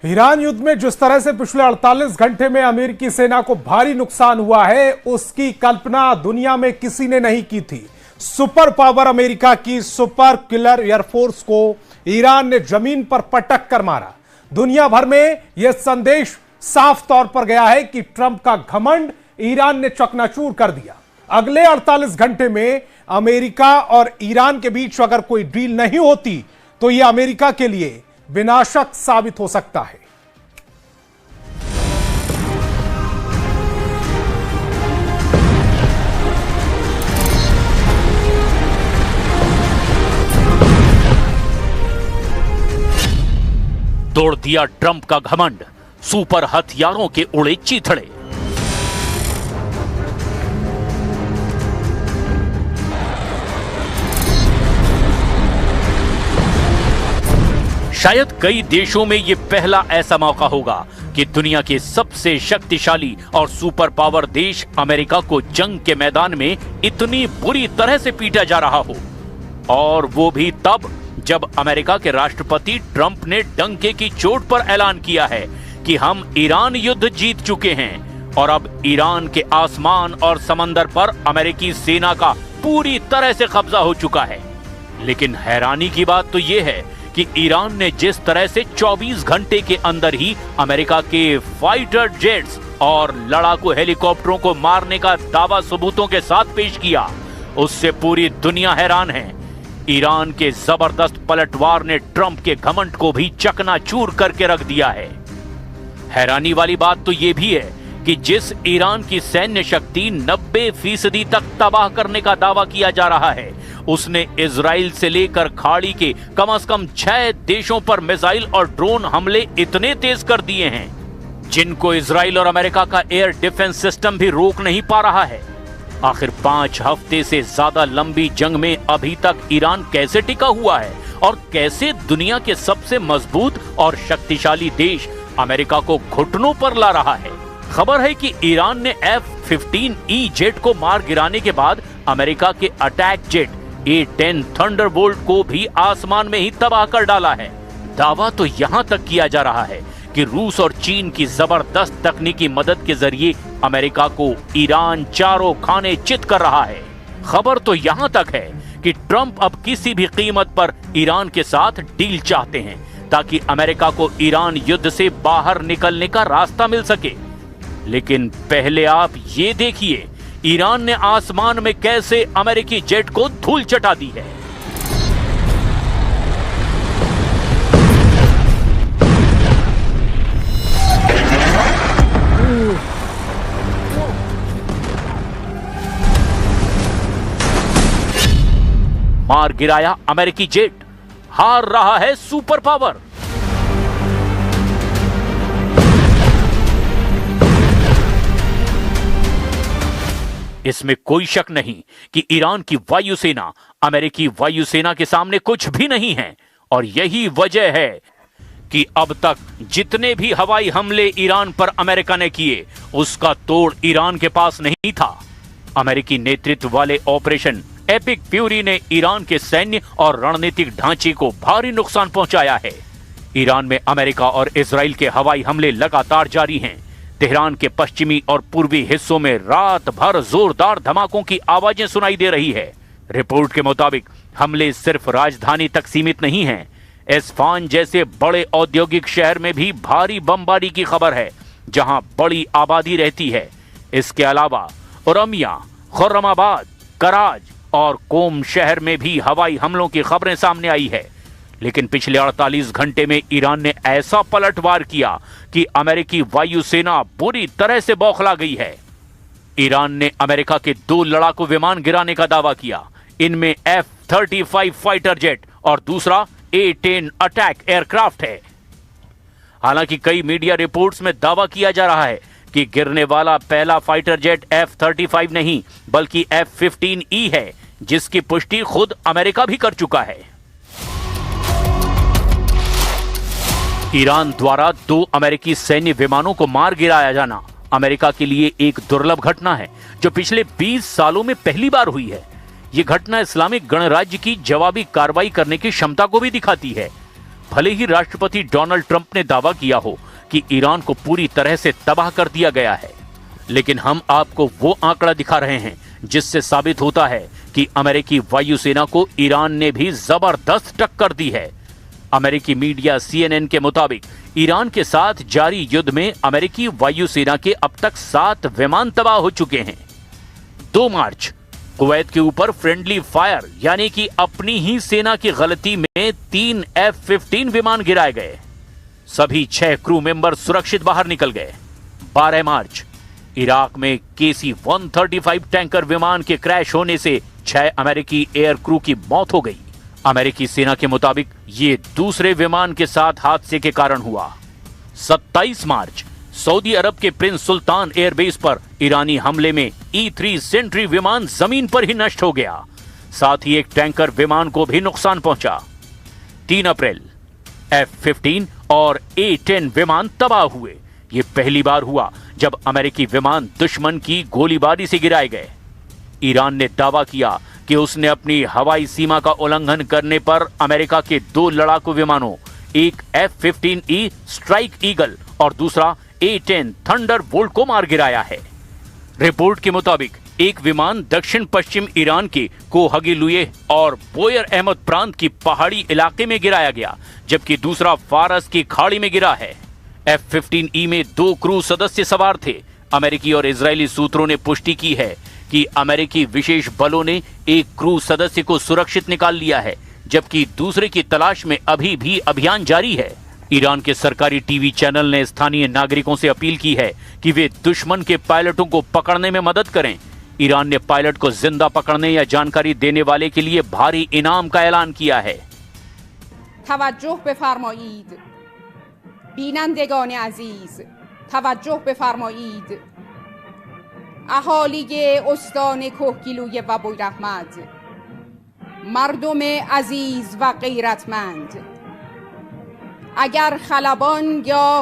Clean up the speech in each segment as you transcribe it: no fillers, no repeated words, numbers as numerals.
Iran युद्ध में जिस तरह से पिछले 48 घंटे में अमेरिकी सेना को भारी नुकसान हुआ है, उसकी कल्पना दुनिया में किसी ने नहीं की थी। सुपर पावर अमेरिका की सुपर किलर एयरफोर्स को ईरान ने जमीन पर पटक कर मारा। दुनिया भर में यह संदेश साफ तौर पर गया है कि ट्रंप का घमंड ईरान ने चकनाचूर कर दिया। अगले 48 घंटे में अमेरिका और ईरान के बीच अगर कोई डील नहीं होती तो यह अमेरिका के लिए विनाशक साबित हो सकता है। तोड़ दिया ट्रंप का घमंड, सुपर हथियारों के उड़े चीथड़े। शायद कई देशों में यह पहला ऐसा मौका होगा कि दुनिया के सबसे शक्तिशाली और सुपर पावर देश अमेरिका को जंग के मैदान में इतनी बुरी तरह से पीटा जा रहा हो, और वो भी तब जब अमेरिका के राष्ट्रपति ट्रंप ने डंके की चोट पर ऐलान किया है कि हम ईरान युद्ध जीत चुके हैं और अब ईरान के आसमान और समंदर पर अमेरिकी सेना का पूरी तरह से कब्जा हो चुका है। लेकिन हैरानी की बात तो यह है कि ईरान ने जिस तरह से 24 घंटे के अंदर ही अमेरिका के फाइटर जेट्स और लड़ाकू हेलीकॉप्टरों को मारने का दावा सबूतों के साथ पेश किया, उससे पूरी दुनिया हैरान है। ईरान के जबरदस्त पलटवार ने ट्रंप के घमंड को भी चकनाचूर करके रख दिया है। हैरानी वाली बात तो यह भी है कि जिस ईरान की सैन्य शक्ति 90% तक तबाह करने का दावा किया जा रहा है, उसने इजराइल से लेकर खाड़ी के कम से कम 6 देशों पर मिसाइल और ड्रोन हमले इतने तेज कर दिए हैं जिनको इजराइल और अमेरिका का एयर डिफेंस सिस्टम भी रोक नहीं पा रहा है। आखिर 5 हफ्ते से ज्यादा लंबी जंग में अभी तक ईरान कैसे टिका हुआ है और कैसे दुनिया के सबसे मजबूत और शक्तिशाली देश अमेरिका को घुटनों पर ला रहा है। खबर है कि ईरान ने F-15E जेट को मार गिराने के बाद अमेरिका के अटैक जेट A-10 थंडरबोल्ट को भी आसमान में ही तबाह कर डाला है। दावा तो यहां तक किया जा रहा है कि रूस और चीन की जबरदस्त तकनीकी मदद के जरिए अमेरिका को ईरान चारों खाने चित कर रहा है। खबर तो यहां तक है कि ट्रंप अब किसी भी कीमत पर ईरान के साथ डील चाहते हैं ताकि अमेरिका को ईरान युद्ध से बाहर निकलने का रास्ता मिल सके। लेकिन पहले आप ये देखिए, ईरान ने आसमान में कैसे अमेरिकी जेट को धूल चटा दी है। मार गिराया अमेरिकी जेट, हार रहा है सुपर पावर। इसमें कोई शक नहीं कि ईरान की वायुसेना अमेरिकी वायुसेना के सामने कुछ भी नहीं है, और यही वजह है कि अब तक जितने भी हवाई हमले ईरान पर अमेरिका ने किए, उसका तोड़ ईरान के पास नहीं था। अमेरिकी नेतृत्व वाले ऑपरेशन एपिक फ्यूरी ने ईरान के सैन्य और रणनीतिक ढांचे को भारी नुकसान पहुंचाया है। ईरान में अमेरिका और इजराइल के हवाई हमले लगातार जारी हैं। तेहरान के पश्चिमी और पूर्वी हिस्सों में रात भर जोरदार धमाकों की आवाजें सुनाई दे रही है। रिपोर्ट के मुताबिक हमले सिर्फ राजधानी तक सीमित नहीं हैं। एस्फान जैसे बड़े औद्योगिक शहर में भी भारी बमबारी की खबर है, जहां बड़ी आबादी रहती है। इसके अलावा उरमिया, खुर्रमाबाद, कराज और कोम शहर में भी हवाई हमलों की खबरें सामने आई है। लेकिन पिछले 48 घंटे में ईरान ने ऐसा पलटवार किया कि अमेरिकी वायुसेना बुरी तरह से बौखला गई है। ईरान ने अमेरिका के 2 लड़ाकू विमान गिराने का दावा किया। इनमें F-35 फाइटर जेट और दूसरा A-10 अटैक एयरक्राफ्ट है। हालांकि कई मीडिया रिपोर्ट्स में दावा किया जा रहा है कि गिरने वाला पहला फाइटर जेट F-35 नहीं बल्कि F-15E है, जिसकी पुष्टि खुद अमेरिका भी कर चुका है। ईरान द्वारा 2 अमेरिकी सैन्य विमानों को मार गिराया जाना अमेरिका के लिए एक दुर्लभ घटना है, जो पिछले 20 सालों में पहली बार हुई है। यह घटना इस्लामिक गणराज्य की जवाबी कार्रवाई करने की क्षमता को भी दिखाती है। भले ही राष्ट्रपति डोनाल्ड ट्रंप ने दावा किया हो कि ईरान को पूरी तरह से तबाह कर दिया गया है, लेकिन हम आपको वो आंकड़ा दिखा रहे हैं जिससे साबित होता है कि अमेरिकी वायुसेना को ईरान ने भी जबरदस्त टक्कर दी है। अमेरिकी मीडिया CNN के मुताबिक ईरान के साथ जारी युद्ध में अमेरिकी वायुसेना के अब तक 7 विमान तबाह हो चुके हैं। 2 मार्च कुवैत के ऊपर फ्रेंडली फायर यानी कि अपनी ही सेना की गलती में 3 F-15 विमान गिराए गए। सभी 6 क्रू मेंबर सुरक्षित बाहर निकल गए। 12 मार्च इराक में KC-135 टैंकर विमान के क्रैश होने से 6 अमेरिकी एयर क्रू की मौत हो गई। अमेरिकी सेना के मुताबिक ये दूसरे विमान के साथ हादसे के कारण हुआ। 27 मार्च सऊदी अरब के प्रिंस सुल्तान एयरबेस पर ईरानी हमले में E-3 सेंट्री विमान जमीन पर ही नष्ट हो गया। साथ ही एक टैंकर विमान को भी नुकसान पहुंचा। 3 अप्रैल F-15 और A-10 विमान तबाह हुए। ये पहली बार हुआ जब अमेरिकी विमान दुश्मन की गोलीबारी से गिराए गए। ईरान ने दावा किया कि उसने अपनी हवाई सीमा का उल्लंघन करने पर अमेरिका के 2 लड़ाकू विमानों, एक F-15E स्ट्राइक ईगल और दूसरा A-10 थंडरबोल्ट को मार गिराया है। रिपोर्ट के मुताबिक एक विमान दक्षिण पश्चिम ईरान के कोहगिलुए और बोयर अहमद प्रांत की पहाड़ी इलाके में गिराया गया, जबकि दूसरा फारस की खाड़ी में गिरा है। F-15E में 2 क्रू सदस्य सवार थे। अमेरिकी और इजरायली सूत्रों ने पुष्टि की है कि अमेरिकी विशेष बलों ने एक क्रू सदस्य को सुरक्षित निकाल लिया है, जबकि दूसरे की तलाश में अभी भी अभियान जारी है। ईरान के सरकारी टीवी चैनल ने स्थानीय नागरिकों से अपील की है कि वे दुश्मन के पायलटों को पकड़ने में मदद करें। ईरान ने पायलट को जिंदा पकड़ने या जानकारी देने वाले के लिए भारी इनाम का ऐलान किया है। तवज्जोह बफरमाईद बीनंदगान अजीज, तवज्जोह बफरमाईद अहाली उस्तान कोहगिलुए व बोयरहमद, मर्दम अजीज व गैरतमंद, अगर खलबान या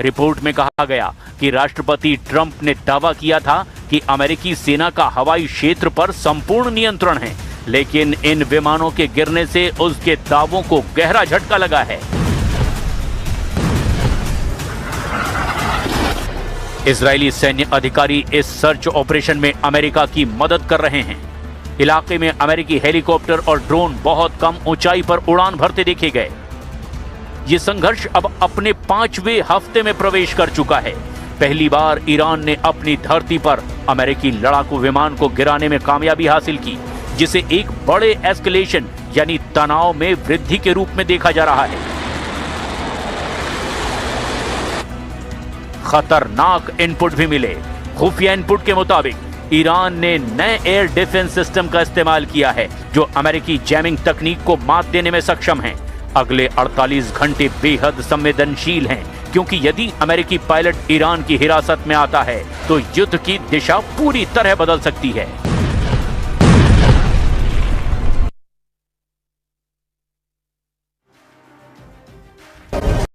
रिपोर्ट में कहा गया कि राष्ट्रपति ट्रंप ने दावा किया था कि अमेरिकी सेना का हवाई क्षेत्र पर संपूर्ण नियंत्रण है, लेकिन इन विमानों के गिरने से उसके दावों को गहरा झटका लगा है। इजरायली सैन्य अधिकारी इस सर्च ऑपरेशन में अमेरिका की मदद कर रहे हैं। इलाके में अमेरिकी हेलीकॉप्टर और ड्रोन बहुत कम ऊंचाई पर उड़ान भरते देखे गए। ये संघर्ष अब अपने 5वें हफ्ते में प्रवेश कर चुका है। पहली बार ईरान ने अपनी धरती पर अमेरिकी लड़ाकू विमान को गिराने में कामयाबी हासिल की, जिसे एक बड़े एस्केलेशन यानी तनाव में वृद्धि के रूप में देखा जा रहा है। खतरनाक इनपुट भी मिले। खुफिया इनपुट के मुताबिक ईरान ने नए एयर डिफेंस सिस्टम का इस्तेमाल किया है, जो अमेरिकी जैमिंग तकनीक को मात देने में सक्षम हैं। अगले 48 घंटे बेहद संवेदनशील हैं, क्योंकि यदि अमेरिकी पायलट ईरान की हिरासत में आता है तो युद्ध की दिशा पूरी तरह बदल सकती है।